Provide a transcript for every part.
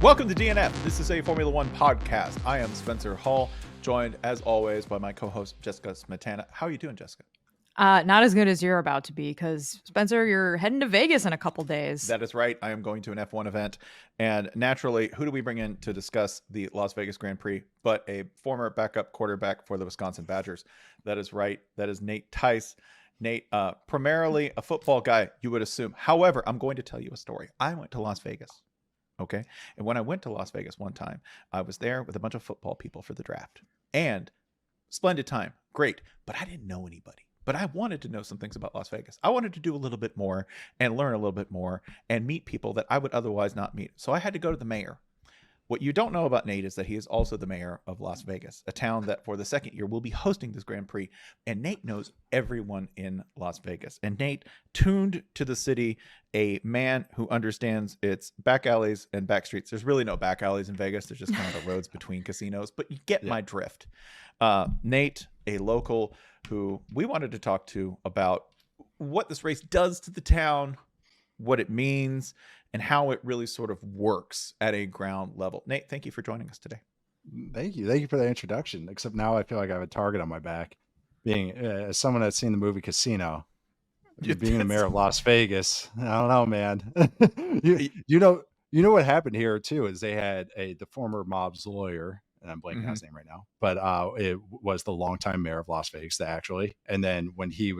Welcome to DNF. This is a Formula One podcast. I am Spencer Hall, joined as always by my co-host Jessica Smetana. How are you doing, Jessica? Not as good as you're about to be, because Spencer, you're heading to Vegas in a couple days. That is right. I am going to an F1 event, and naturally, who do we bring in to discuss the Las Vegas Grand Prix but a former backup quarterback for the Wisconsin Badgers? That is right. That is Nate Tice. Nate, primarily a football guy, you would assume. However, I'm going to tell you a story. I went to Las Vegas. Okay. And when I went to Las Vegas one time, I was there with a bunch of football people for the draft. And splendid time. Great. But I didn't know anybody. But I wanted to know some things about Las Vegas. I wanted to do a little bit more and learn a little bit more and meet people that I would otherwise not meet. So I had to go to the mayor. What you don't know about Nate is that he is also the mayor of Las Vegas, a town that for the second year will be hosting this Grand Prix. And Nate knows everyone in Las Vegas. And Nate tuned to the city, a man who understands its back alleys and back streets. There's really no back alleys in Vegas. There's just kind of the roads between casinos, but you get my drift. Nate, a local who we wanted to talk to about what this race does to the town, what it means, and how it really sort of works at a ground level. Nate, thank you for joining us today. Thank you. Thank you for that introduction. Except now I feel like I have a target on my back. Being as someone that's seen the movie Casino, being the mayor of Las Vegas, I don't know, man. you know what happened here too is they had the former mob's lawyer, and I'm blanking on his name right now, but it was the longtime mayor of Las Vegas actually. And then when he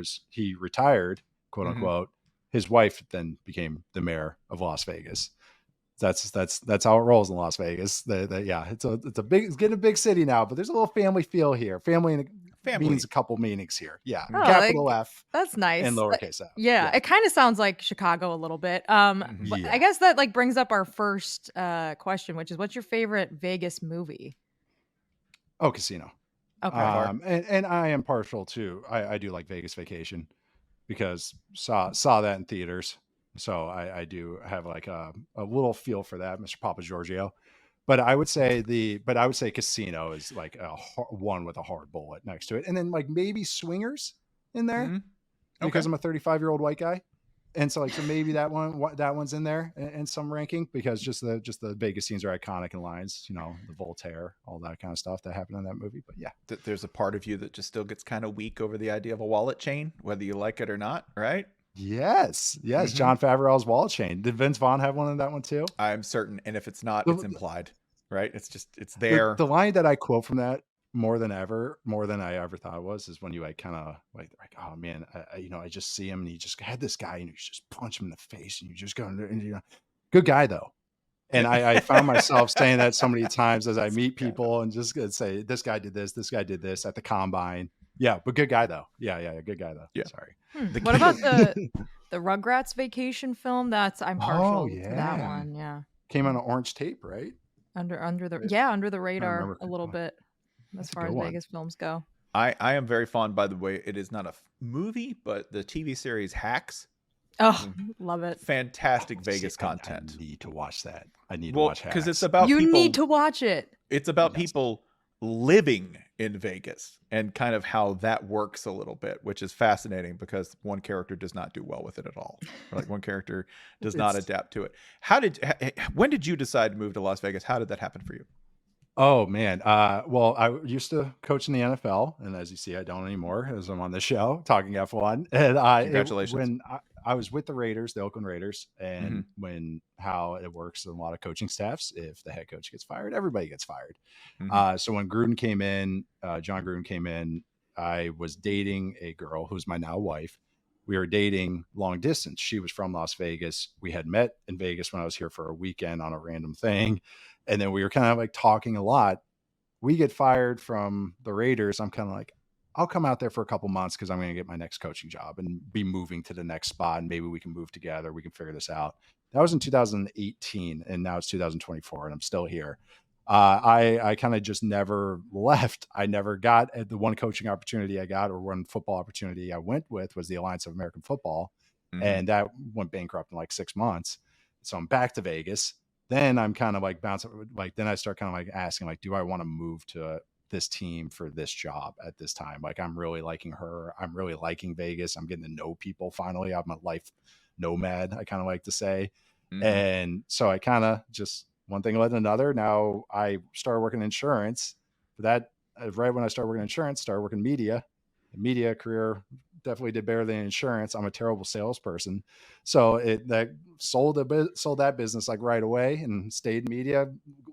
retired, quote unquote, his wife then became the mayor of Las Vegas. That's how it rolls in Las Vegas. It's getting a big city now, but there's a little family feel here. Family means a couple meanings here. Yeah, capital F. That's nice. And lowercase f. Yeah, it kind of sounds like Chicago a little bit. But I guess that brings up our first question, which is, what's your favorite Vegas movie? Oh, Casino. Okay. And I am partial to. I do like Vegas Vacation, because saw that in theaters, so I do have like a little feel for that, Mr. Papa Giorgio. But I would say Casino is like one with a hard bullet next to it, and then like maybe Swingers in there, because I'm a 35-year-old white guy, and so maybe that one's in there in some ranking, because just the Vegas scenes are iconic, and lines, the Voltaire, all that kind of stuff that happened in that movie. But yeah, there's a part of you that just still gets kind of weak over the idea of a wallet chain, whether you like it or not, right? Yes. John Favreau's wallet chain. Did Vince Vaughn have one in that one too? I'm certain, and if it's not, it's implied, right? It's there. The line that I quote from that more than I ever thought it was, is when you kind of like, oh man, I just see him, and he just had this guy, and you just punch him in the face, and you just go, good guy though. And I found myself saying that so many times as I meet people, and just say, this guy did this at the combine. Yeah, but good guy though. Yeah, good guy though. Yeah. Sorry. What about the Rugrats vacation film? I'm partial to that one. Yeah. Came on an orange tape, right? Under the radar a little bit, as far as Vegas films go. I am very fond, by the way. It is not a movie, but the TV series Hacks. Oh, love it. Fantastic Vegas content. I need to watch that. I need to watch Hacks. Because it's about you need to watch it. It's about people living in Vegas and kind of how that works a little bit, which is fascinating, because one character does not do well with it at all. Like one character does not adapt to it. When did you decide to move to Las Vegas? How did that happen for you? Oh man. Well, I used to coach in the NFL, and as you see, I don't anymore, as I'm on the show talking F1. And congratulations. When I was with the Raiders, the Oakland Raiders, and how it works in a lot of coaching staffs, if the head coach gets fired, everybody gets fired. So when Gruden came in, John Gruden came in, I was dating a girl who's my now wife. We were dating long distance. She was from Las Vegas. We had met in Vegas when I was here for a weekend on a random thing. And then we were kind of like talking a lot. We get fired from the Raiders. I'm kind of like, I'll come out there for a couple months, because I'm going to get my next coaching job and be moving to the next spot. And maybe we can move together. We can figure this out. That was in 2018, and now it's 2024, and I'm still here. I kind of just never left. I never got the one coaching opportunity I got, or one football opportunity I went with, was the Alliance of American Football. And that went bankrupt in like 6 months. So I'm back to Vegas. Then I'm kind of like bouncing, then I start kind of like asking, like, do I want to move to this team for this job at this time? Like, I'm really liking her. I'm really liking Vegas. I'm getting to know people finally. I'm a life nomad, I kind of like to say. And so I kind of just one thing led to another. Now I started working in insurance. That right when I started working in insurance, started working media. The media career definitely did better than insurance. I'm a terrible salesperson, so that sold that business like right away and stayed in media.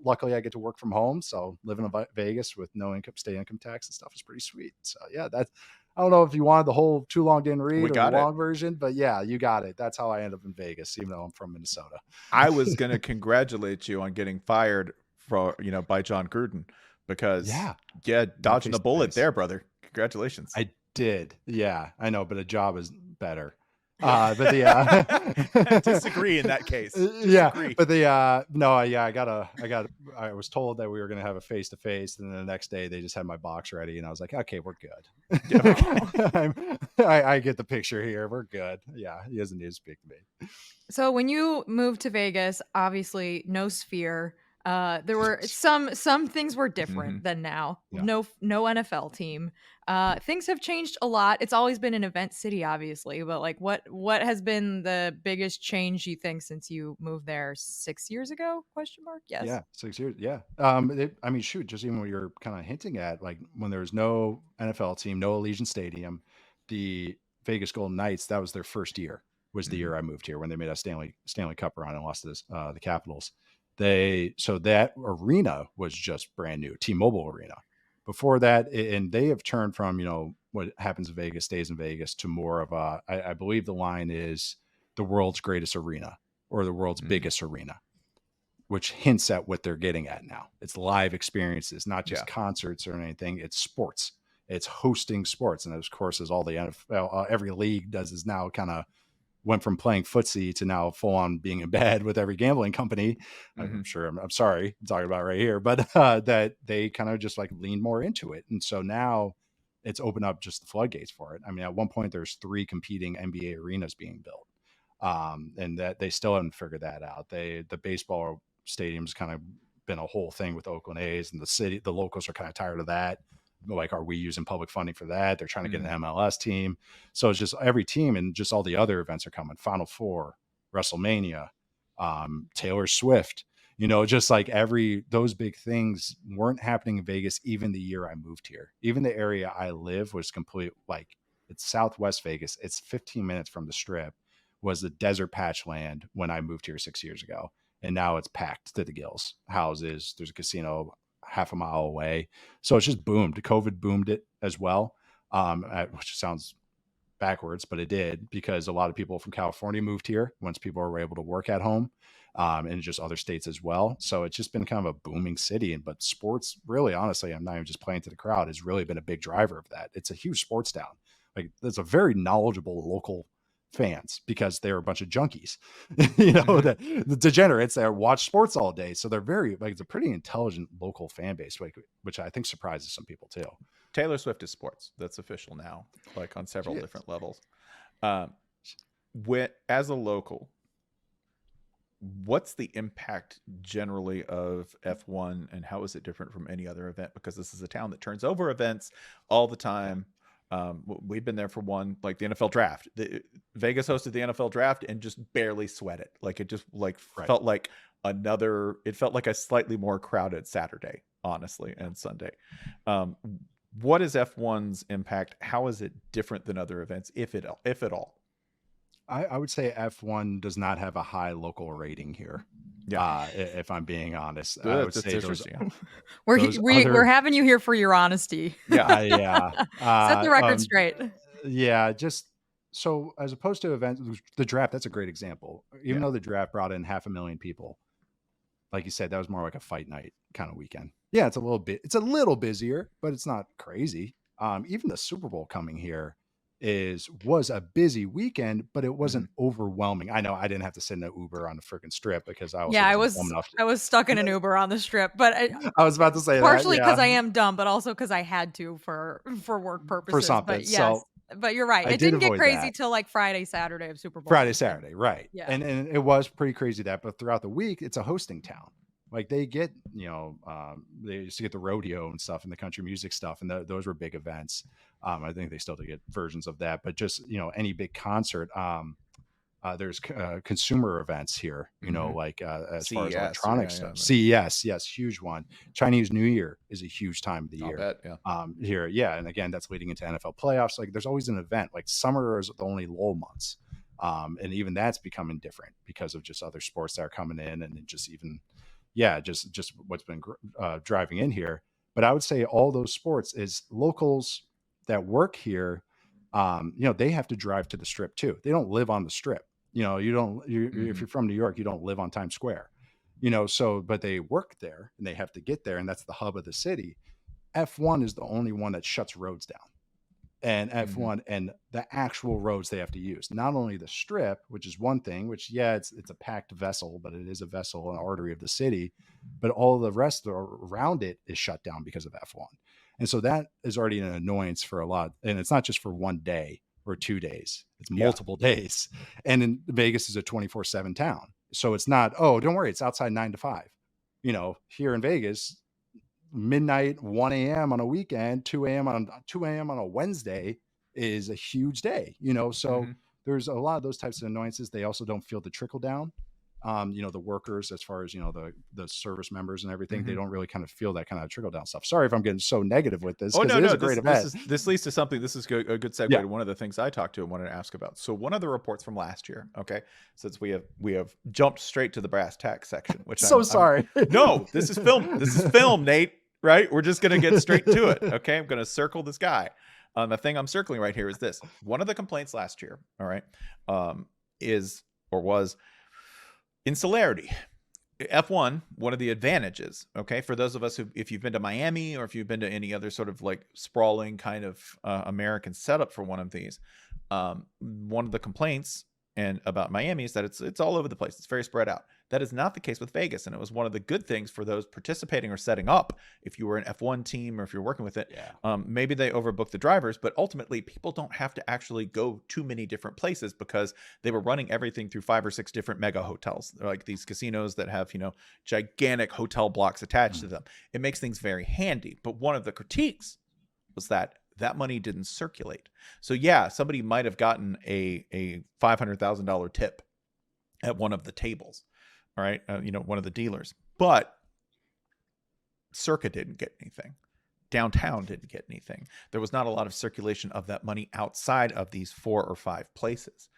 Luckily, I get to work from home, so living in Vegas with no state income tax and stuff is pretty sweet. So yeah, that's. I don't know if you wanted the whole too long didn't read or the long version, but yeah, you got it. That's how I end up in Vegas, even though I'm from Minnesota. I was going to congratulate you on getting fired by John Gruden because dodging the bullet there, brother. Congratulations. I did. Yeah, I know, but a job is better. But the disagree in that case. Yeah, but I was told that we were going to have a face-to-face, and then the next day they just had my box ready, and I was like, okay, we're good. I get the picture here. We're good. Yeah, he doesn't need to speak to me. So when you moved to Vegas, obviously no Sphere. There were some things were different than now. Yeah. No NFL team. Things have changed a lot. It's always been an event city, obviously, but like what has been the biggest change you think since you moved there 6 years ago? ? Yes. Yeah, 6 years. Yeah. Shoot, just even what you're kind of hinting at, like when there's no NFL team, no Allegiant Stadium, the Vegas Golden Knights, that was their first year. Was the year I moved here when they made a Stanley Cup run and lost to the Capitals. So that arena was just brand new, T-Mobile Arena. Before that, and they have turned from, what happens in Vegas stays in Vegas to more of I believe the line is the world's greatest arena or the world's biggest arena, which hints at what they're getting at now. It's live experiences, not just concerts or anything. It's sports. It's hosting sports. And of course, as all the NFL, every league does is now kind of went from playing footsie to now full on being in bed with every gambling company. I'm sure I'm sorry I'm talking about right here, but that they kind of just like lean more into it. And so now it's opened up just the floodgates for it. I mean, at one point there's 3 competing NBA arenas being built. And that they still haven't figured that out. The baseball stadium's kind of been a whole thing with Oakland A's, and the locals are kind of tired of that. Like, are we using public funding for that? They're trying to get an MLS team. So it's just every team and just all the other events are coming. Final Four, WrestleMania, Taylor Swift, just like those big things weren't happening in Vegas even the year I moved here. Even the area I live was complete, like it's Southwest Vegas. It's 15 minutes from the Strip, was the desert patch land when I moved here 6 years ago. And now it's packed to the gills. Houses, there's a casino half a mile away. So it's just boomed. COVID boomed it as well, which sounds backwards, but it did, because a lot of people from California moved here once people were able to work at home, and just other states as well. So it's just been kind of a booming city. But sports, really, honestly, I'm not even just playing to the crowd, has really been a big driver of that. It's a huge sports town. Like, there's a very knowledgeable local fans because they're a bunch of junkies, the degenerates that watch sports all day. So they're very, like, it's a pretty intelligent local fan base, which I think surprises some people too. Taylor Swift is sports. That's official now, like on several different levels. As a local, what's the impact generally of F1 and how is it different from any other event? Because this is a town that turns over events all the time. We've been there for one, like the NFL draft. Vegas hosted the NFL draft and just barely sweat it. Like, it just felt like it felt like a slightly more crowded Saturday, honestly, and Sunday. What is F1's impact? How is it different than other events, if at all? I would say F1 does not have a high local rating here. Yeah, if I'm being honest, I would say we're having you here for your honesty. Yeah. Set the record straight. Yeah, just so as opposed to events, the draft, that's a great example. Even though the draft brought in 500,000 people, like you said, that was more like a fight night kind of weekend. Yeah, it's a little busier, but it's not crazy. Even the Super Bowl coming here was a busy weekend, but it wasn't overwhelming. I know I didn't have to sit in an Uber on the freaking Strip because I was stuck in an Uber on the Strip, but I was about to say partially because I am dumb, but also because I had to for work purposes. For something. But yes, but you're right. It didn't get crazy till like Friday, Saturday of Super Bowl. Friday, Saturday, right? Yeah, and it was pretty crazy but throughout the week, it's a hosting town. Like, they get, they used to get the rodeo and stuff and the country music stuff. And those were big events. I think they still do get versions of that, but just, any big concert. There's consumer events here, like as far as electronic stuff. CES, yes, huge one. Chinese New Year is a huge time of the year. Bet, yeah. Here, yeah, and again, that's leading into NFL playoffs. Like, there's always an event. Like, summer is the only lull months, and even that's becoming different because of just other sports that are coming in, and just even, just what's been driving in here. But I would say all those sports is locals that work here. They have to drive to the Strip too. They don't live on the Strip. If you're from New York, you don't live on Times Square, but they work there and they have to get there. And that's the hub of the city. F1 is the only one that shuts roads down, and F1 and the actual roads they have to use, not only the Strip, which is one thing, which, it's a packed vessel, but it is a vessel, an artery of the city, but all the rest around it is shut down because of F1. And so that is already an annoyance for a lot. And it's not just for one day or 2 days, it's multiple days. And in Vegas is a 24/7 town. So it's not, don't worry, it's outside 9 to 5. Here in Vegas, midnight, 1 a.m. on a weekend, 2 a.m. on a Wednesday is a huge day, so there's a lot of those types of annoyances. They also don't feel the trickle down. The workers, as far as, the service members and everything, they don't really kind of feel that kind of trickle down stuff. Sorry if I'm getting so negative with this. Oh, no, it is a great event. This leads to something. This is a good segue to one of the things I talked to and wanted to ask about. So one of the reports from last year, since we have jumped straight to the brass tacks section, which sorry. No, this is film. This is film, Nate. Right? We're just going to get straight to it. Okay. I'm going to circle this guy. The thing I'm circling right here is this. One of the complaints last year, was insularity. F1, one of the advantages, for those of us who, if you've been to Miami or if you've been to any other sort of like sprawling kind of American setup for one of these, one of the complaints about Miami is that it's all over the place. It's very spread out. That is not the case with Vegas, and it was one of the good things for those participating or setting up. If you were an F1 team or if you're working with it, maybe they overbooked the drivers, but ultimately people don't have to actually go too many different places because they were running everything through 5 or 6 different mega hotels. They're like these casinos that have, gigantic hotel blocks attached to them. It makes things very handy. But one of the critiques was that money didn't circulate. So somebody might have gotten a $500,000 tip at one of the tables. All right. One of the dealers, but Circa didn't get anything. Downtown didn't get anything. There was not a lot of circulation of that money outside of these 4 or 5 places.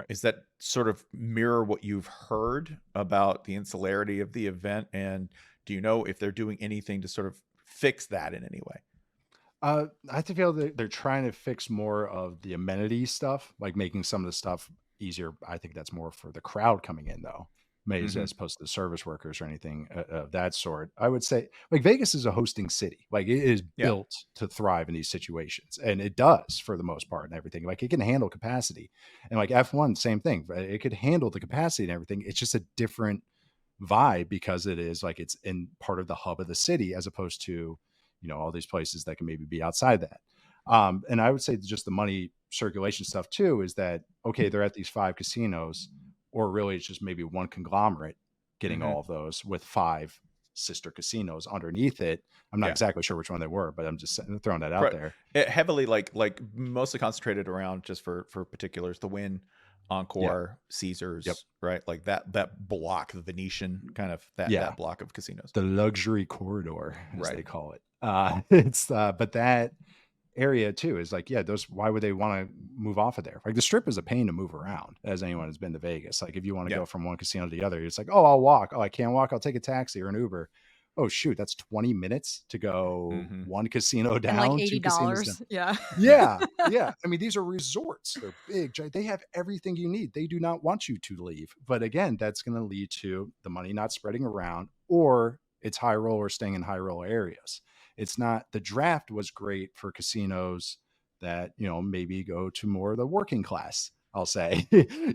Is that sort of mirror what you've heard about the insularity of the event? And do you know if they're doing anything to sort of fix that in any way? I feel that they're trying to fix more of the amenity stuff, like making some of the stuff easier. I think that's more for the crowd coming in, though, as opposed to the service workers or anything of that sort. I would say, like, Vegas is a hosting city. Like, it is built to thrive in these situations, and it does for the most part and everything. Like, it can handle capacity, and like F1, same thing. It could handle the capacity and everything. It's just a different vibe because it is like it's in part of the hub of the city as opposed to all these places that can maybe be outside that. And I would say just the money circulation stuff too is that, they're at these 5 casinos, or really it's just maybe one conglomerate getting all of those with 5 sister casinos underneath it. I'm not exactly sure which one they were, but I'm just throwing that out there. It heavily like mostly concentrated around, just for particulars, the Wynn, Encore, Caesars, right? Like that block, the Venetian kind of that block of casinos, the luxury corridor, as they call it. But that area too is like, those, why would they want to move off of there? Like, the Strip is a pain to move around, as anyone has been to Vegas. Like, if you want to go from one casino to the other, it's like, I'll walk. I can't walk. I'll take a taxi or an Uber. Oh shoot, that's 20 minutes to go one casino down, and like $80. Yeah. I mean, these are resorts. They're big. They have everything you need. They do not want you to leave. But again, that's going to lead to the money not spreading around, or it's high roller staying in high roller areas. It's not, the draft was great for casinos that, maybe go to more of the working class, I'll say,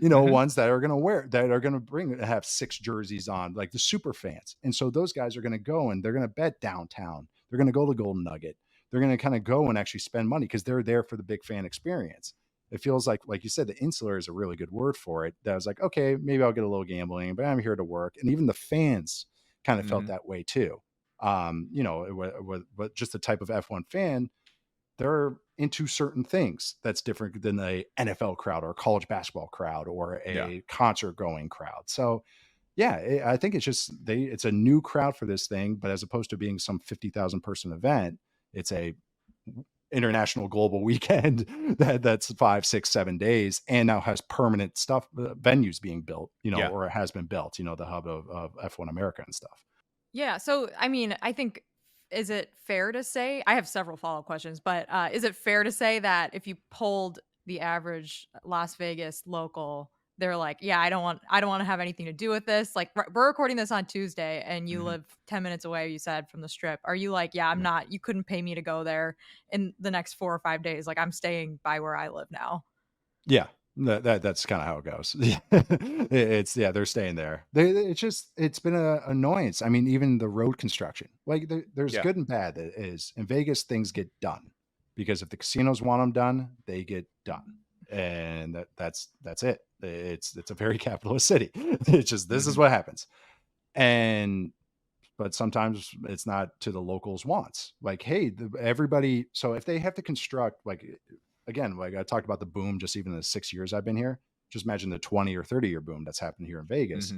ones that are going to have 6 jerseys on, like the super fans. And so those guys are going to go and they're going to bet downtown. They're going to go to Golden Nugget. They're going to kind of go and actually spend money because they're there for the big fan experience. It feels like you said, the insular is a really good word for it. That was like, maybe I'll get a little gambling, but I'm here to work. And even the fans kind of felt that way too. With just the type of F1 fan, they're into certain things that's different than a NFL crowd or a college basketball crowd or a concert going crowd. So yeah, I think it's just it's a new crowd for this thing, but as opposed to being some 50,000 person event, it's a international global weekend that's 5, 6, 7 days, and now has permanent stuff, venues being built, or it has been built, the hub of F1 America and stuff. Yeah. So, I mean, I think, is it fair to say, I have several follow-up questions, but is it fair to say that if you polled the average Las Vegas local, they're like, yeah, I don't want to have anything to do with this. Like, we're recording this on Tuesday and you live 10 minutes away, you said, from the Strip. Are you like, yeah, I'm not, you couldn't pay me to go there in the next 4 or 5 days. Like, I'm staying by where I live now. Yeah. That's kind of how it goes. They're staying there. It's been an annoyance. I mean, even the road construction, like there's good and bad. That is, in Vegas, things get done because if the casinos want them done, they get done, and that's it. It's a very capitalist city. It's just this is what happens, but sometimes it's not to the locals' wants. Like, hey, everybody. So if they have to construct, like, again, like I talked about the boom, just even the 6 years I've been here, just imagine the 20 or 30 year boom that's happened here in Vegas.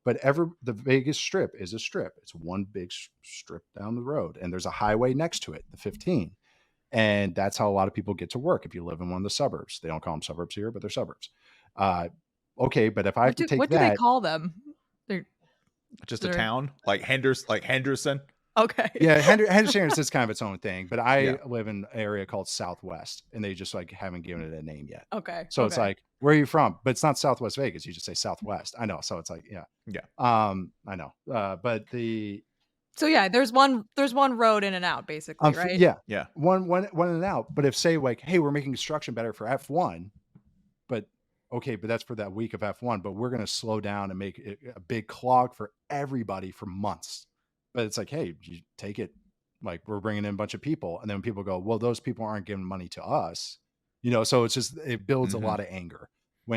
But the Vegas Strip is a strip. It's one big strip down the road, and there's a highway next to it, the 15. And that's how a lot of people get to work. If you live in one of the suburbs, they don't call them suburbs here, but they're suburbs. Okay. But if I have to take what do they call them? They're just a town like Henderson. Okay. Yeah, Henderson is kind of its own thing, but I live in an area called Southwest, and they just like haven't given it a name yet. Okay. So it's like, where are you from? But it's not Southwest Vegas. You just say Southwest. I know. So it's like, I know. But so there's one road in and out, basically, right? Yeah. One in and out. But if say like, hey, we're making construction better for F1, but that's for that week of F1, but we're going to slow down and make it a big clog for everybody for months. But it's like, hey, you take it, like we're bringing in a bunch of people. And then people go, well, those people aren't giving money to us, so it's just, it builds a lot of anger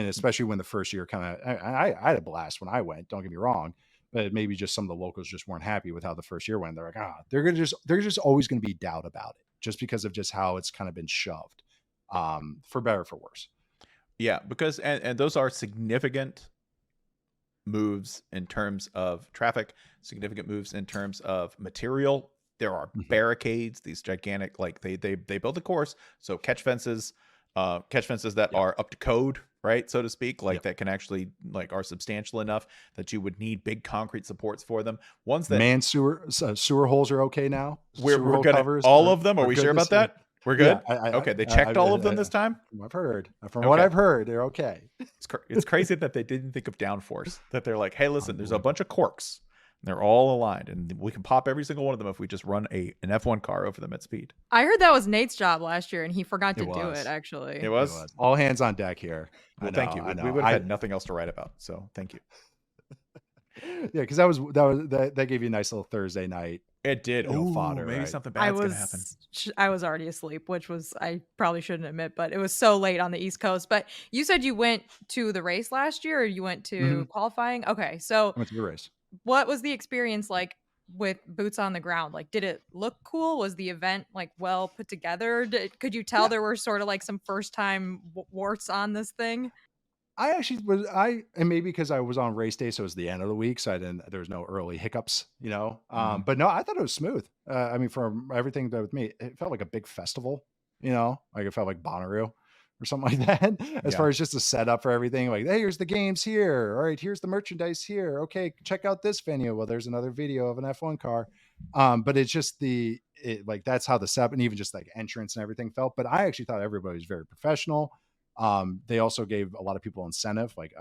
especially when the first year I had a blast when I went, don't get me wrong, but maybe just some of the locals just weren't happy with how the first year went. They're like, there's just always going to be doubt about it just because of just how it's kind of been shoved, for better or for worse. Yeah, because, and those are significant moves in terms of traffic, significant moves in terms of material. There are barricades, these gigantic, like they build a course, so catch fences that are up to code, right, so to speak, like that can actually are substantial enough that you would need big concrete supports for them. Ones that sewer holes are okay now. We're gonna all of them. Are we sure about that? We're good. Okay, they checked all of them this time. From what I've heard, they're okay. It's crazy that they didn't think of downforce. That they're like, hey, listen, there's a bunch of corks. And they're all aligned, and we can pop every single one of them if we just run an F1 car over them at speed. I heard that was Nate's job last year, and he forgot to do it. Actually, it was all hands on deck here. Well, thank you. We would have had nothing else to write about, so thank you. Yeah, because that gave you a nice little Thursday night. It did. Fodder, maybe right? something bad's gonna happen. I was already asleep, which was, I probably shouldn't admit, but it was so late on the East Coast. But you said you went to the race last year, or you went to qualifying? Okay, so I went to the race. What was the experience like with boots on the ground? Like, did it look cool? Was the event like well put together? Could you tell there were sort of like some first time warts on this thing? I actually was, and maybe because I was on race day, so it was the end of the week, so there was no early hiccups, but no, I thought it was smooth. I mean, from everything that with me, it felt like a big festival, like it felt like Bonnaroo or something like that, as far as just a setup for everything. Like, hey, here's the games here. All right, here's the merchandise here. Okay, check out this venue. Well, there's another video of an F1 car. But it's just like, that's how the setup and even just like entrance and everything felt. But I actually thought everybody was very professional. They also gave a lot of people incentive, like,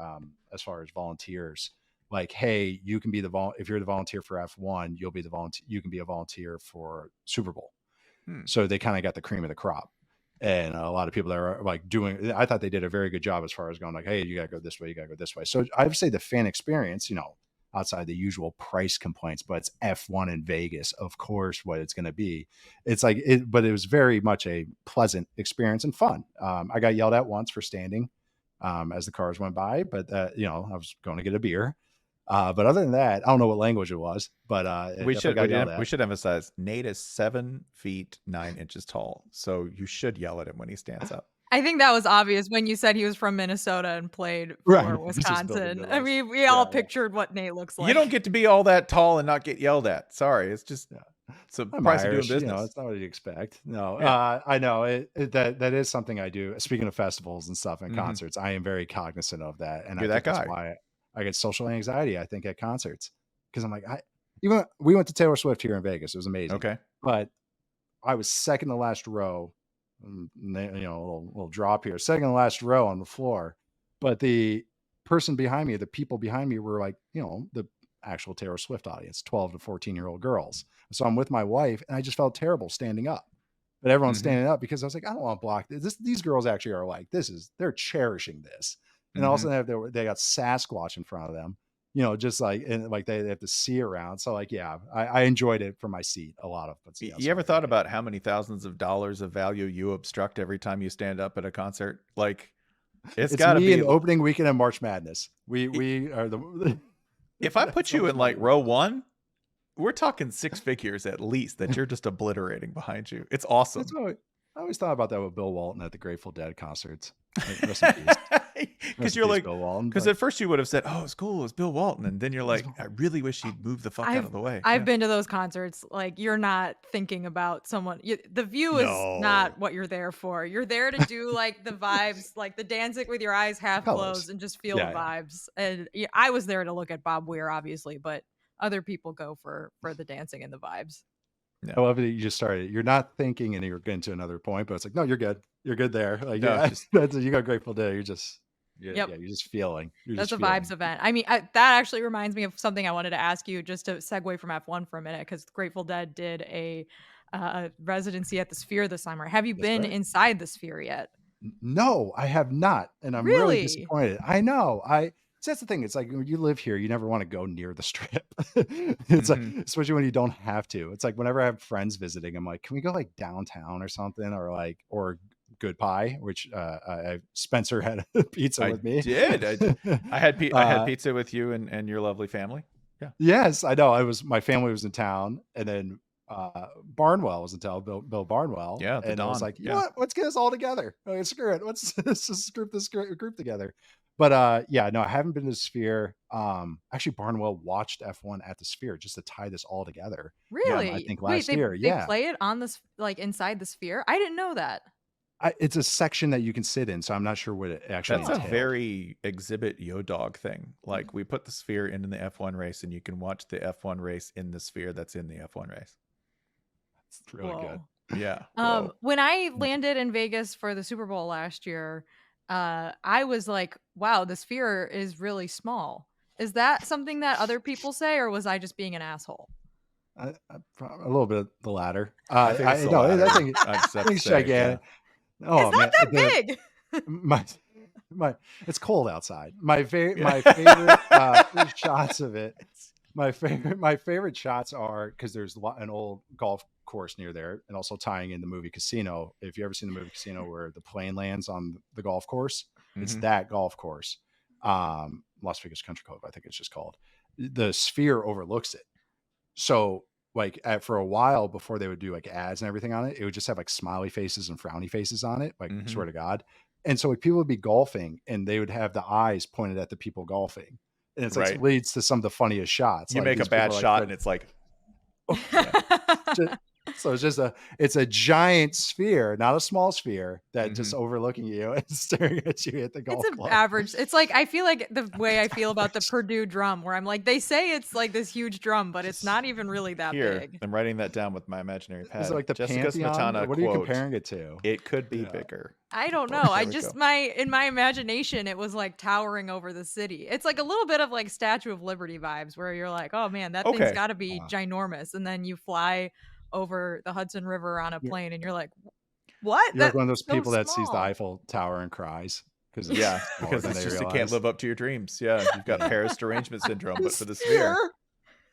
as far as volunteers, like, hey, you can be if you're the volunteer for F1, you'll be the volunteer. You can be a volunteer for Super Bowl. So they kind of got the cream of the crop. And a lot of people that are like I thought they did a very good job as far as going like, hey, you got to go this way. You got to go this way. So I would say the fan experience, outside the usual price complaints, but it's F1 in Vegas, of course, what it's going to be. It's like but it was very much a pleasant experience and fun. I got yelled at once for standing as the cars went by, but I was going to get a beer. But other than that, I don't know what language it was, but we should emphasize Nate is 7 feet 9 inches tall, so you should yell at him when he stands up. I think that was obvious when you said he was from Minnesota and played for Wisconsin. I mean, we all pictured what Nate looks like. You don't get to be all that tall and not get yelled at. Sorry, it's just it's a price of doing business. You know, it's not what you expect. No, I know that is something I do. Speaking of festivals and stuff and concerts, I am very cognizant of that, and You're I think that guy. that's why I get social anxiety. I think at concerts because I'm like, we went to Taylor Swift here in Vegas. It was amazing. Okay, but I was second to last row. You know, a little drop here, second to last row on the floor, but the person behind me, the people behind me were like, you know, the actual Taylor Swift audience, 12 to 14-year-old girls. So I'm with my wife and I just felt terrible standing up, but everyone's standing up because I was like, I don't want to block this. These girls actually are like, they're cherishing this. And also they got Sasquatch in front of them, you know, just like, and like they have to see around. So like, yeah, I enjoyed it from my seat a lot of. But you ever thought about how many thousands of dollars of value you obstruct every time you stand up at a concert? Like it's got to be an opening weekend of March Madness. We are the. If I put you in like row 1, we're talking 6 figures at least that you're just obliterating behind you. It's awesome. I always thought about that with Bill Walton at the Grateful Dead concerts. Because you're like, because at first you would have said, "Oh, it's cool, it's Bill Walton," and then you're like, "I really wish he'd move the fuck out of the way." I've been to those concerts. Like, you're not thinking about someone. The view is not what you're there for. You're there to do like the vibes, like the dancing with your eyes half closed and just feel the vibes. And I was there to look at Bob Weir, obviously, but other people go for the dancing and the vibes. I love that you just started. You're not thinking, and you're getting to another point, but it's like, no, you're good. You're good there. Like, you got Grateful Dead. You're just, you're just feeling. That's a vibes event. I mean, that actually reminds me of something I wanted to ask you, just to segue from F1 for a minute, because Grateful Dead did a residency at the Sphere this summer. Have you been inside the Sphere yet? No, I have not, and I'm really disappointed. I know. So that's the thing. It's like when you live here, you never want to go near the Strip. It's like, especially when you don't have to. It's like whenever I have friends visiting, I'm like, can we go like downtown or something, or Good Pie, which Spencer had pizza with me. I had pizza with you and your lovely family. Yeah. Yes, I know. My family was in town, and then Barnwell was in town. Bill Barnwell. Yeah. And I was like, you know what? Let's get us all together. Like, screw it. Let's just group this group together. But no, I haven't been to the Sphere. Actually, Barnwell watched F1 at the Sphere just to tie this all together. Really? I think last year. They play it on this, like inside the Sphere. I didn't know that. It's a section that you can sit in, so I'm not sure what it actually entails. That's a very exhibit Yo-Dog thing. Like, we put the Sphere into the F1 race, and you can watch the F1 race in the Sphere that's in the F1 race. It's really good. Yeah. When I landed in Vegas for the Super Bowl last year, I was like, wow, the Sphere is really small. Is that something that other people say, or was I just being an asshole? A little bit of the latter. I think it's gigantic. Yeah. Oh, it's not that big. My it's cold outside. My favorite shots of it. My favorite shots are because there's an old golf course near there, and also tying in the movie Casino. If you ever seen the movie Casino, where the plane lands on the golf course, it's that golf course. Las Vegas Country Club, I think it's just called. The Sphere overlooks it. So like for a while before they would do like ads and everything on it, it would just have like smiley faces and frowny faces on it. Like, swear to God. And so like people would be golfing and they would have the eyes pointed at the people golfing. And it's like leads to some of the funniest shots. You make a bad shot and it's like, so it's a giant sphere, not a small sphere, that just overlooking you and staring at you at the golf club. Average. It's like, I feel like the way I feel about the Purdue drum, where I'm like, they say it's like this huge drum, but it's not even really that big. I'm writing that down with my imaginary pad. Is it like the Jessica Pantheon? Smetana What are you comparing it to? It could be bigger. I don't know. In my imagination, it was like towering over the city. It's like a little bit of like Statue of Liberty vibes, where you're like, oh man, that thing's got to be ginormous. And then you fly over the Hudson River on a plane and you're like, what? You're like one of those people that sees the Eiffel Tower and cries. Because it can't live up to your dreams. Yeah, you've got Paris derangement syndrome, but for the Sphere.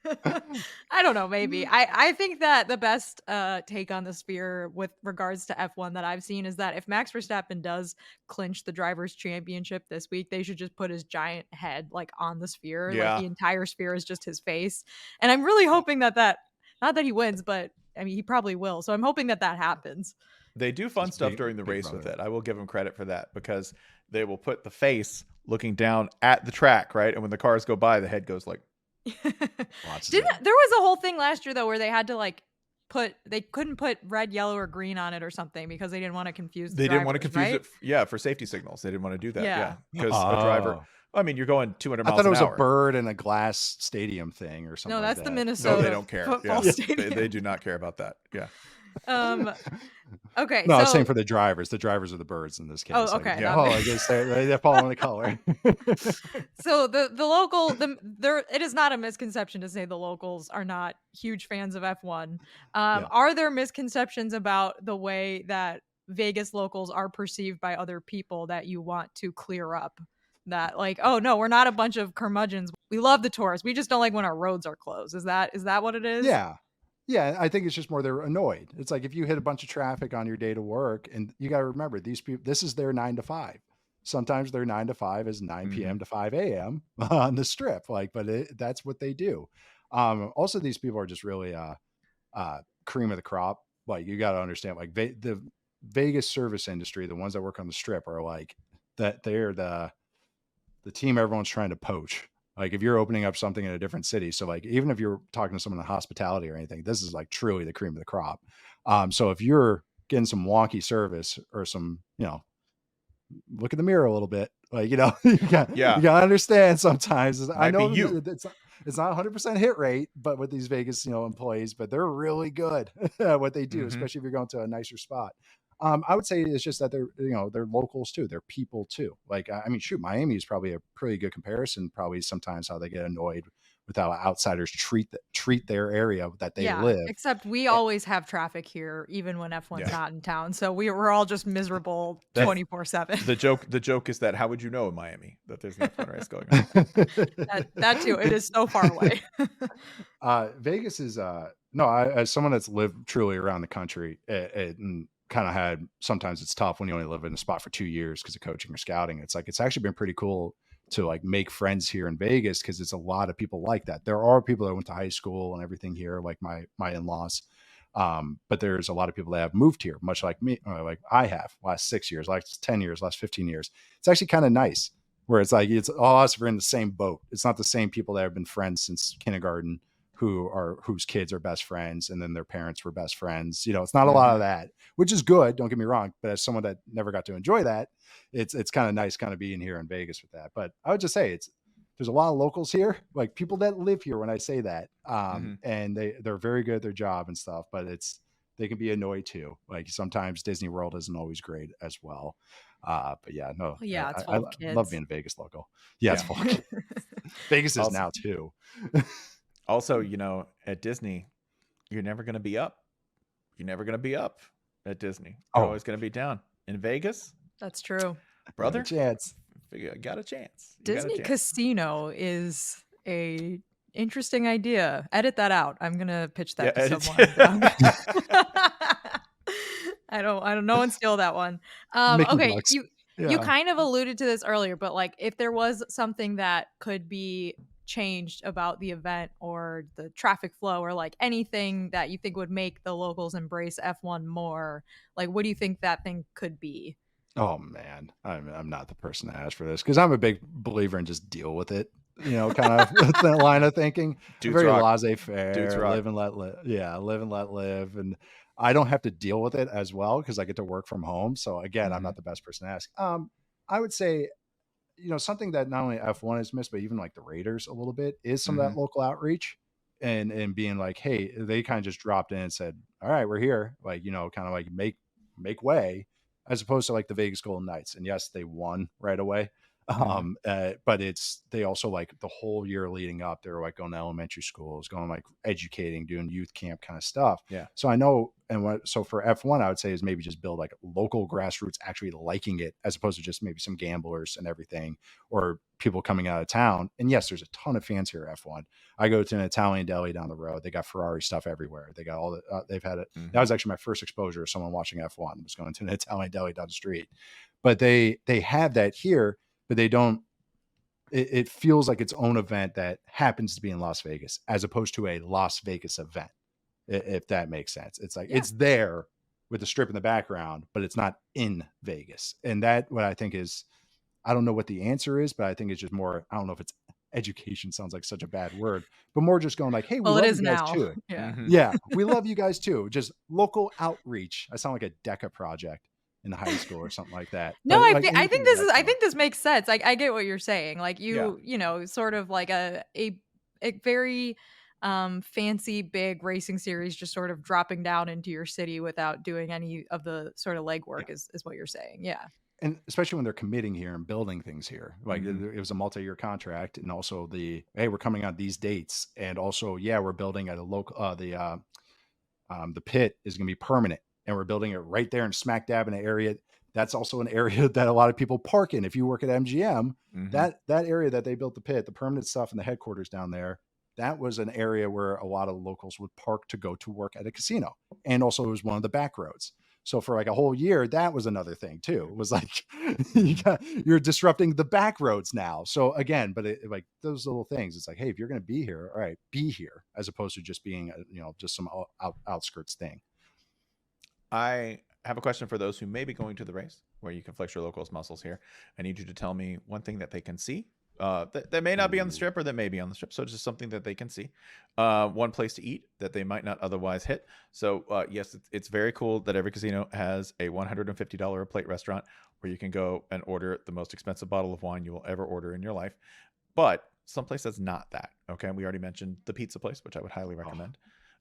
I don't know, maybe. I think that the best take on the sphere with regards to F1 that I've seen is that if Max Verstappen does clinch the drivers' championship this week, they should just put his giant head like on the sphere, like the entire sphere is just his face. And I'm really hoping that not that he wins, but I mean he probably will. So I'm hoping that happens. They do fun stuff during the race with it. I will give them credit for that, because they will put the face looking down at the track, right? And when the cars go by, the head goes like. There was a whole thing last year though where they had to they couldn't put red, yellow, or green on it or something because they didn't want to confuse the drivers, didn't want to confuse it. Yeah, for safety signals. They didn't want to do that. Yeah. Because a driver, I mean, you're going 200 miles an hour. I thought it was a bird in a glass stadium thing or something. No, that's like the that. Minnesota. No, they don't care. Football stadium. They do not care about that. Yeah. Okay. No, I was saying for the drivers. The drivers are the birds in this case. Oh, okay. I guess they're following the color. So the local, it is not a misconception to say the locals are not huge fans of F1. Are there misconceptions about the way that Vegas locals are perceived by other people that you want to clear up? That like, oh no, we're not a bunch of curmudgeons. We love the tourists. We just don't like when our roads are closed. Is that what it is? Yeah. Yeah, I think it's just more they're annoyed. It's like if you hit a bunch of traffic on your day to work, and you got to remember these people, this is their 9 to 5. Sometimes their 9 to 5 is 9 p.m. to 5 a.m. on the strip. That's what they do. Also, these people are just really cream of the crop. Like you got to understand, like the Vegas service industry, the ones that work on the strip are like that. They're the team everyone's trying to poach. Like if you're opening up something in a different city. So like, even if you're talking to someone in hospitality or anything, this is like truly the cream of the crop. So if you're getting some wonky service or some, look in the mirror a little bit, like, you gotta understand sometimes. I know it's not 100% hit rate, but with these Vegas, employees, but they're really good at what they do, especially if you're going to a nicer spot. I would say it's just that they're locals too. They're people too. Like, I mean, shoot, Miami is probably a pretty good comparison. Probably sometimes how they get annoyed with how outsiders treat their area that they live. Except we always have traffic here, even when F1's not in town. So we're all just miserable 24/7. The joke is that how would you know in Miami that there's an F1 race going on? that too. It is so far away. Vegas is as someone that's lived truly around the country, and kind of had, sometimes it's tough when you only live in a spot for 2 years because of coaching or scouting. It's like, it's actually been pretty cool to like make friends here in Vegas, because it's a lot of people like that. There are people that went to high school and everything here, like my in-laws. But there's a lot of people that have moved here, much like me, like I have last 6 years, last 10 years, last 15 years. It's actually kind of nice where it's like, it's all us, we're in the same boat. It's not the same people that have been friends since kindergarten whose kids are best friends, and then their parents were best friends. It's not a lot of that, which is good. Don't get me wrong. But as someone that never got to enjoy that, it's kind of nice kind of being here in Vegas with that. But I would just say there's a lot of locals here, like people that live here when I say that. And they're very good at their job and stuff, but they can be annoyed too. Like sometimes Disney World isn't always great as well. But yeah, no. Yeah, it's full of kids. I love being a Vegas local. Yeah, it's full of kids. Vegas is now too. Also, at Disney, you're never going to be up. You're never going to be up at Disney. You're always going to be down. In Vegas, that's true, brother. Got a chance. Disney Casino is a interesting idea. Edit that out. I'm going to pitch that to someone. I don't. No one steal that one. Okay, bucks. You kind of alluded to this earlier, but like, if there was something that could be changed about the event or the traffic flow or like anything that you think would make the locals embrace F1 more, like what do you think that thing could be? Oh man, I'm not the person to ask for this, because I'm a big believer in just deal with it, kind of that line of thinking. Very laissez-faire, live and let live. Yeah, live and let live. And I don't have to deal with it as well because I get to work from home. So again, I'm not the best person to ask. I would say something that not only F1 has missed, but even like the Raiders a little bit, is some of that local outreach and being like, hey, they kind of just dropped in and said, all right, we're here. Like, kind of like make way, as opposed to like the Vegas Golden Knights. And yes, they won right away. But they also like the whole year leading up, they were like going to elementary schools, going like educating, doing youth camp kind of stuff. Yeah. So I know, so for F1, I would say is maybe just build like local grassroots actually liking it, as opposed to just maybe some gamblers and everything, or people coming out of town. And yes, there's a ton of fans here at F1. I go to an Italian deli down the road. They got Ferrari stuff everywhere. They got all the, they've had it. That was actually my first exposure to someone watching F1, was going to an Italian deli down the street. But they have that here, but they don't, it feels like its own event that happens to be in Las Vegas, as opposed to a Las Vegas event, if that makes sense. It's like, it's there with the strip in the background, but it's not in Vegas. And that, what I think is, I don't know what the answer is, but I think it's just more, I don't know if it's education, sounds like such a bad word, but more just going like, hey, we love you guys too. Yeah, we love you guys too. Just local outreach. I sound like a DECA project in high school or something like that. No, But, I think this makes sense. I get what you're saying. Like you know, sort of like a very fancy big racing series just sort of dropping down into your city without doing any of the sort of legwork is what you're saying. Yeah. And especially when they're committing here and building things here, like it was a multi-year contract, and also hey, we're coming on these dates, and also, we're building at a local, the pit is going to be permanent, and we're building it right there in smack dab in an area. That's also an area that a lot of people park in. If you work at MGM, that area that they built the pit, the permanent stuff, and the headquarters down there, that was an area where a lot of locals would park to go to work at a casino. And also it was one of the back roads. So for like a whole year, that was another thing too. It was like, you're disrupting the back roads now. So again, but like those little things, it's like, hey, if you're going to be here, all right, be here, as opposed to just being, just some outskirts thing. I have a question for those who may be going to the race, where you can flex your locals muscles here. I need you to tell me one thing that they can see that may not be on the strip, or that may be on the strip. So it's just something that they can see. One place to eat that they might not otherwise hit. So yes, it's very cool that every casino has a $150 a plate restaurant where you can go and order the most expensive bottle of wine you will ever order in your life. But someplace that's not that. Okay. We already mentioned the pizza place, which I would highly recommend.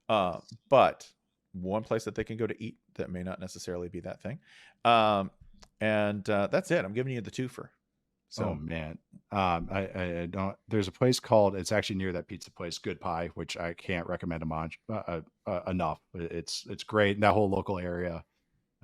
But one place that they can go to eat that may not necessarily be that thing. And that's it. I'm giving you the twofer. So, oh man, I don't. There's a place called. It's actually near that pizza place, Good Pie, which I can't recommend enough. It's great. And that whole local area.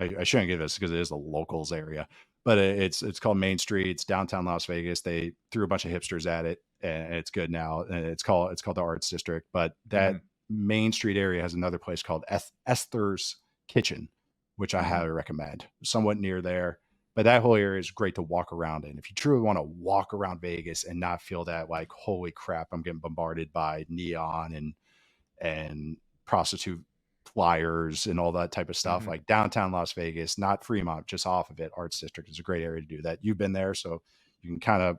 I shouldn't give this because it is a locals area, but it's called Main Street. It's downtown Las Vegas. They threw a bunch of hipsters at it, and it's good now. And it's called the Arts District. But that Main Street area has another place called Esther's Kitchen, which I highly recommend. Somewhat near there. But that whole area is great to walk around in. If you truly want to walk around Vegas and not feel that like, holy crap, I'm getting bombarded by neon and prostitute flyers and all that type of stuff, like downtown Las Vegas, not Fremont, just off of it, Arts District is a great area to do that. You've been there, so you can kind of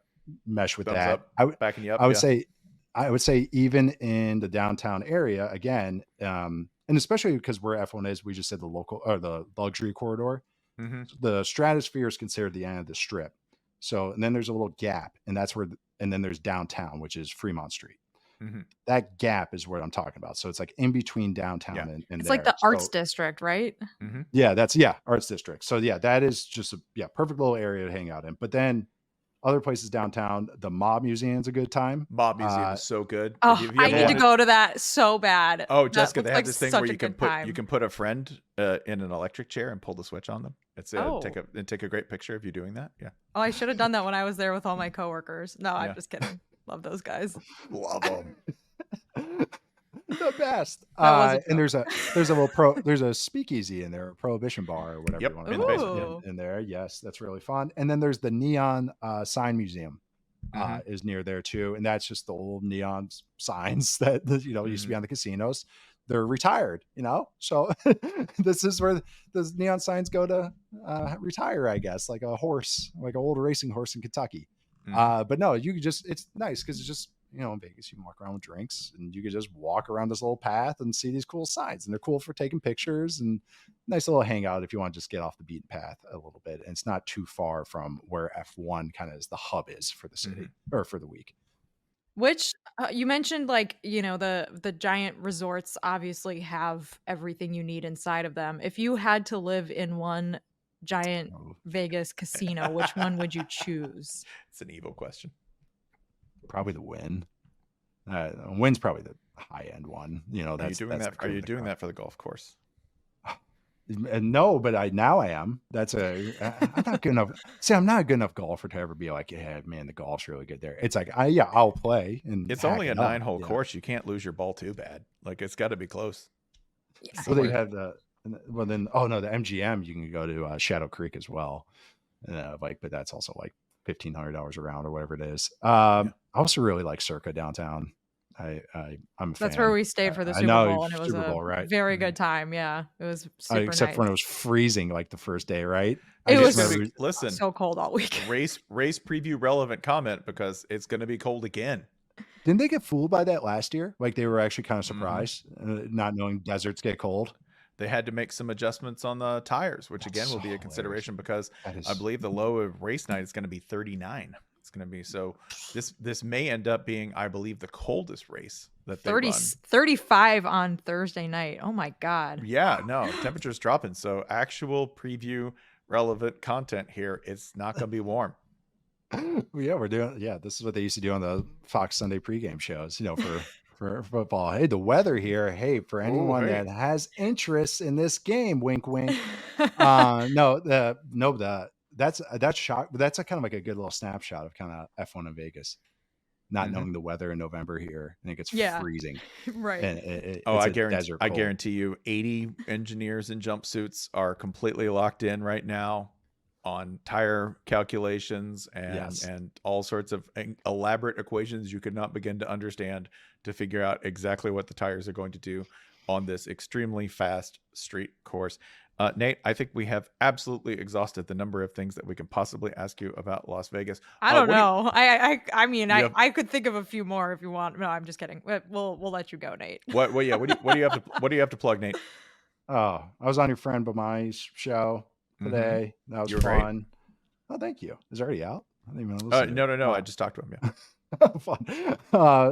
mesh with that. Backing you up, I would say even in the downtown area, again, and especially because where F1 is, we just said the local or the luxury corridor. The stratosphere is considered the end of the strip. So, and then there's a little gap, and that's where, and then there's downtown, which is Fremont Street. That gap is what I'm talking about. So it's like in between downtown and it's there. Like the Arts District, right? Yeah, Arts District. So yeah, that is just a perfect little area to hang out in. But then other places downtown, the Mob Museum is a good time. Mob Museum is so good. Oh, I need to go to that so bad. Oh, Jessica, they have this thing where you can put a friend in an electric chair and pull the switch on them. It's take a great picture of you doing that. Yeah. Oh, I should have done that when I was there with all my coworkers. No, I'm just kidding. Love those guys. Love them. The best. And there's a speakeasy in there, a prohibition bar or whatever you want to in the basement. In there. Yes, that's really fun. And then there's the Neon Sign Museum is near there too. And that's just the old neon signs that used to be on the casinos. They're retired, so this is where the neon signs go to retire, I guess, like a horse, like an old racing horse in Kentucky. But no, you could it's nice because it's just, in Vegas, you can walk around with drinks and you can just walk around this little path and see these cool signs, and they're cool for taking pictures and nice little hangout if you want to just get off the beaten path a little bit. And it's not too far from where F1 kind of is the hub is for the city or for the week. Which you mentioned, like, the giant resorts obviously have everything you need inside of them. If you had to live in one giant Vegas casino, which one would you choose? It's an evil question. Probably the Wynn. Wynn's probably the high end one. Are you doing that for the golf course? No, but I am. I'm not good enough. See, I'm not a good enough golfer to ever be like, yeah, man, the golf's really good there. It's like, I'll play. And it's only a 9-hole course. You can't lose your ball too bad. Like, it's got to be close. Yeah. Well, they have the MGM. You can go to Shadow Creek as well. But that's also like $1,500 a round or whatever it is. I also really like Circa downtown. I'm a fan. That's where we stayed for the Super Bowl, and it was a very good time. Yeah, it was super except nice. for when it was freezing like the first day, right? It was so cold all week. Race preview relevant comment, because it's going to be cold again. Didn't they get fooled by that last year? Like, they were actually kind of surprised, not knowing deserts get cold. They had to make some adjustments on the tires, which again will be a consideration, because I believe the low of race night is going to be 39. It's going to be so. This may end up being, I believe, the coldest race that they run. 35 on Thursday night. Oh my God. Yeah, no, temperature's dropping. So actual preview relevant content here. It's not going to be warm. Yeah, we're doing. Yeah, this is what they used to do on the Fox Sunday pregame shows. For football. Hey, the weather here. Hey, for anyone that has interest in this game, wink, wink. That's shock. That's a kind of like a good little snapshot of kind of F1 in Vegas. Not knowing the weather in November here, I think it's freezing. Right. And I guarantee you, 80 engineers in jumpsuits are completely locked in right now on tire calculations and all sorts of elaborate equations you could not begin to understand to figure out exactly what the tires are going to do on this extremely fast street course. Nate, I think we have absolutely exhausted the number of things that we can possibly ask you about Las Vegas. I don't know. I could think of a few more if you want. No, I'm just kidding. We'll let you go, Nate. What do you have to plug, Nate? Oh, I was on your friend Bamai's show today. That was fun. Great. Oh, thank you. Is it already out? I didn't even listen. No. I just talked to him. Yeah. Fun.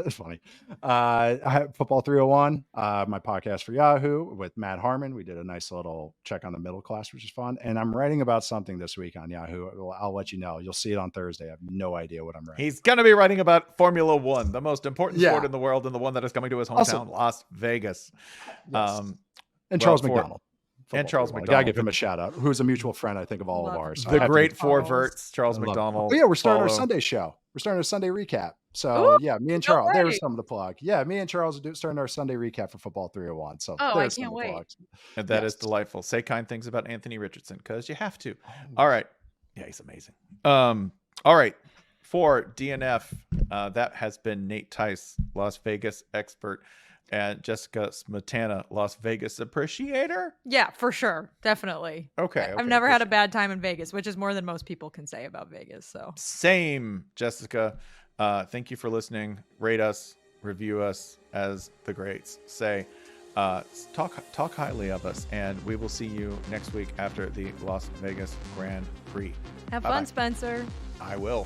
It's funny. I have Football 301, my podcast for Yahoo with Matt Harmon. We did a nice little check on the middle class, which is fun. And I'm writing about something this week on Yahoo. I'll let you know. You'll see it on Thursday. I have no idea what I'm writing. He's going to be writing about Formula One, the most important sport in the world, and the one that is coming to his hometown, Las Vegas. Yes. And Charles McDonald. McDonald. Gotta give him a shout out. Who's a mutual friend, I think, of all of ours. The great four verts, Charles McDonald. Oh, yeah, we're starting our Sunday show. We're starting a Sunday recap. So, me and Charles, there's some of the plug. Yeah, me and Charles are starting our Sunday recap for Football 301. So, I can't wait. And that is delightful. Say kind things about Anthony Richardson, because you have to. All right. Yeah, he's amazing. All right. For DNF, that has been Nate Tice, Las Vegas expert, and Jessica Smetana, Las Vegas appreciator. Yeah, for sure. Definitely. Okay. I've never had a bad time in Vegas, which is more than most people can say about Vegas. So same, Jessica. Thank you for listening. Rate us, review us, as the greats say. Talk highly of us, and we will see you next week after the Las Vegas Grand Prix. Have fun, Spencer. I will.